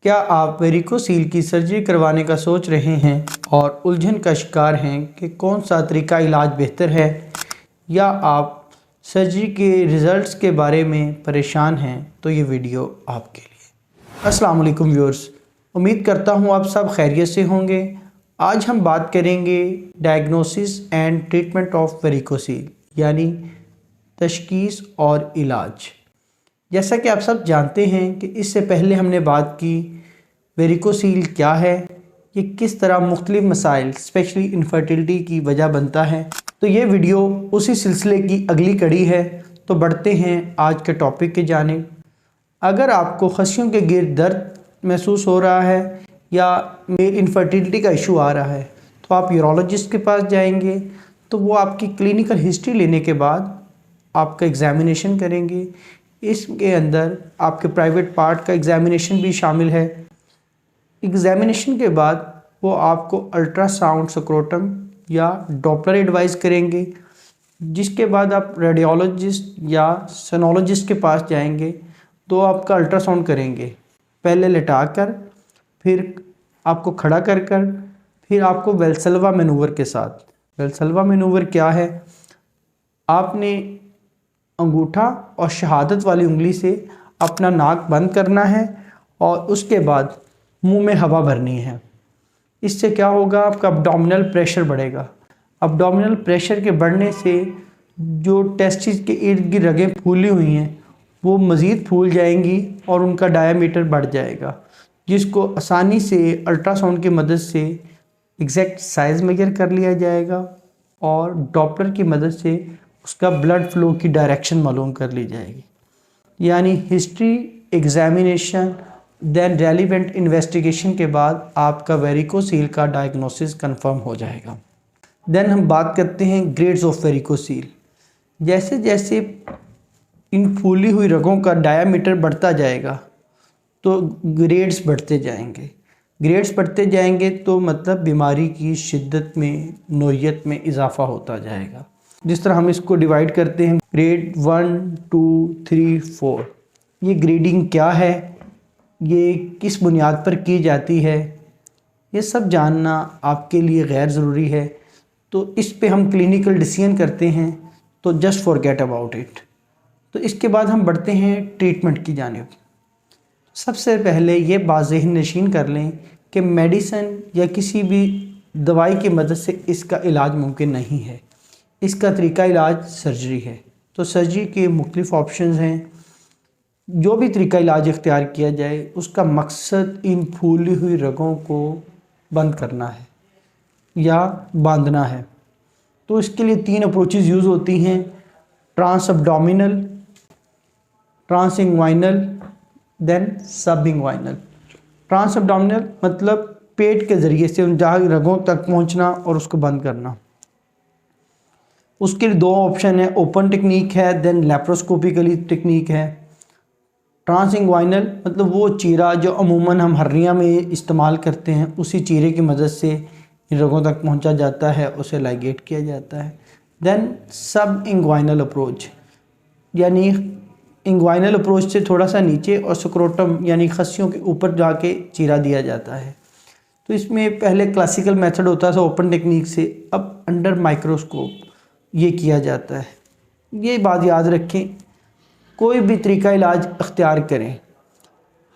क्या आप वेरिकोसील की सर्जरी करवाने का सोच रहे हैं और उलझन का शिकार हैं कि कौन सा तरीका इलाज बेहतर है, या आप सर्जरी के रिज़ल्ट्स के बारे में परेशान हैं? तो ये वीडियो आपके लिए। अस्सलाम वालेकुम व्यूअर्स, उम्मीद करता हूँ आप सब खैरियत से होंगे। आज हम बात करेंगे diagnosis and treatment of varicocele, यानी तशखीस और इलाज। जैसा कि आप सब जानते हैं कि इससे पहले हमने बात की वेरिकोसील क्या है, ये किस तरह मुख्तलिफ मसाइल स्पेशली इनफर्टिलिटी की वजह बनता है। तो ये वीडियो उसी सिलसिले की अगली कड़ी है। तो बढ़ते हैं आज के टॉपिक की जानिब। अगर आपको खसियों के गिर्द दर्द महसूस हो रहा है या मेल इनफर्टिलिटी का इशू आ रहा है तो आप यूरोलॉजिस्ट के पास जाएंगे। तो वो आपकी क्लिनिकल हिस्ट्री लेने के बाद आपका एग्ज़ामिनेशन करेंगे। इसके अंदर आपके प्राइवेट पार्ट का एग्ज़ामिनेशन भी शामिल है। एग्ज़ामिनेशन के बाद वो आपको अल्ट्रासाउंड स्क्रोटम या डॉपलर एडवाइस करेंगे, जिसके बाद आप रेडियोलॉजिस्ट या सोनोलॉजिस्ट के पास जाएंगे तो आपका अल्ट्रासाउंड करेंगे, पहले लेटा कर, फिर आपको खड़ा कर कर, फिर आपको वेल्सल्वा मैनूवर के साथ। वेल्सल्वा मैनूवर क्या है? आपने अंगूठा और शहादत वाली उंगली से अपना नाक बंद करना है और उसके बाद मुंह में हवा भरनी है। इससे क्या होगा? आपका अब्डोमिनल प्रेशर बढ़ेगा। अब्डोमिनल प्रेशर के बढ़ने से जो टेस्टिस के इर्द गिर्द रगें फूली हुई हैं वो मज़ीद फूल जाएंगी और उनका डायमीटर बढ़ जाएगा, जिसको आसानी से अल्ट्रासाउंड की मदद से एग्जैक्ट साइज़ मेजर कर लिया जाएगा और डॉपलर की मदद से उसका ब्लड फ्लो की डायरेक्शन मालूम कर ली जाएगी। यानी history, examination, then relevant investigation के बाद आपका वेरिकोसील का डायग्नोसिस कंफर्म हो जाएगा। देन हम बात करते हैं ग्रेड्स ऑफ वेरिकोसील। जैसे जैसे इन फूली हुई रगों का डायामीटर बढ़ता जाएगा तो ग्रेड्स बढ़ते जाएंगे। ग्रेड्स बढ़ते जाएंगे तो मतलब बीमारी की शिद्दत में, नोयत में इजाफा होता जाएगा। जिस तरह हम इसको डिवाइड करते हैं ग्रेड 1, 2, 3, 4। ये ग्रेडिंग क्या है, ये किस बुनियाद पर की जाती है, ये सब जानना आपके लिए गैर ज़रूरी है। तो इस पे हम क्लिनिकल डिसीजन करते हैं, तो जस्ट फॉरगेट अबाउट इट। तो इसके बाद हम बढ़ते हैं ट्रीटमेंट की जानिब। सबसे पहले ये बात ज़हन नशीन कर लें कि मेडिसिन या किसी भी दवाई की मदद से इसका इलाज मुमकिन नहीं है। इसका तरीका इलाज सर्जरी है। तो सर्जरी के मुख्तलिफ ऑप्शंस हैं। जो भी तरीका इलाज इख्तियार किया जाए उसका मकसद इन फूली हुई रगों को बंद करना है या बांधना है। तो इसके लिए 3 अप्रोचेज़ यूज़ होती हैं: trans abdominal, trans inguinal, then sub inguinal. Trans abdominal मतलब पेट के ज़रिए से उन जहाँ रगों तक पहुँचना और उसको बंद करना। उसके लिए 2 ऑप्शन है, ओपन टेक्निक है, देन लेप्रोस्कोपिकली टेक्निक है। ट्रांस इंग्वाइनल मतलब वो चीरा जो अमूमन हम हर्निया में इस्तेमाल करते हैं, उसी चीरे की मदद से इन रगों तक पहुंचा जाता है, उसे लाइगेट किया जाता है। देन सब इंग्वाइनल अप्रोच, यानी इंग्वाइनल अप्रोच से थोड़ा सा नीचे और स्क्रोटम यानी खसियों के ऊपर जाके चीरा दिया जाता है। तो इसमें पहले क्लासिकल मेथड होता था ओपन टेक्निक से, अब अंडर माइक्रोस्कोप ये किया जाता है। ये बात याद रखें, कोई भी तरीका इलाज अख्तियार करें,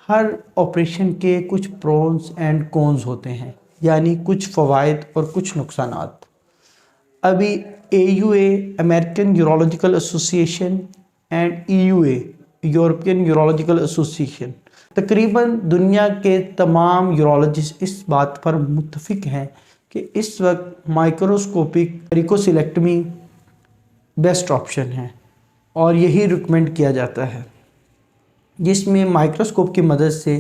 हर ऑपरेशन के कुछ प्रोन्स एंड कॉन्स होते हैं, यानी कुछ फ़वाइद और कुछ नुकसानात। अभी AUA American urological association and EUA European urological association, तकरीबन दुनिया के तमाम यूरोलॉजिस्ट इस बात पर मुत्तफिक हैं कि इस वक्त माइक्रोस्कोपिक वेरिकोसिलेक्टमी बेस्ट ऑप्शन है और यही रिकमेंड किया जाता है, जिसमें माइक्रोस्कोप की मदद से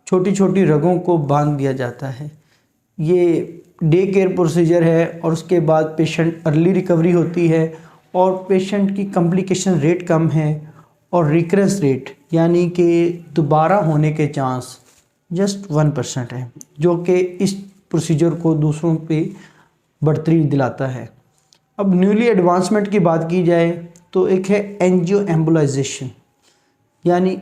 छोटी छोटी रगों को बांध दिया जाता है। ये डे केयर प्रोसीजर है और उसके बाद पेशेंट अर्ली रिकवरी होती है और पेशेंट की कॉम्प्लिकेशन रेट कम है और रिकरेंस रेट यानी कि दोबारा होने के चांस जस्ट 1% है, जो कि इस प्रोसीजर को दूसरों पे बढ़तरी दिलाता है। अब न्यूली एडवांसमेंट की बात की जाए तो एक है एंजियो एम्बोलाइजेशन, यानी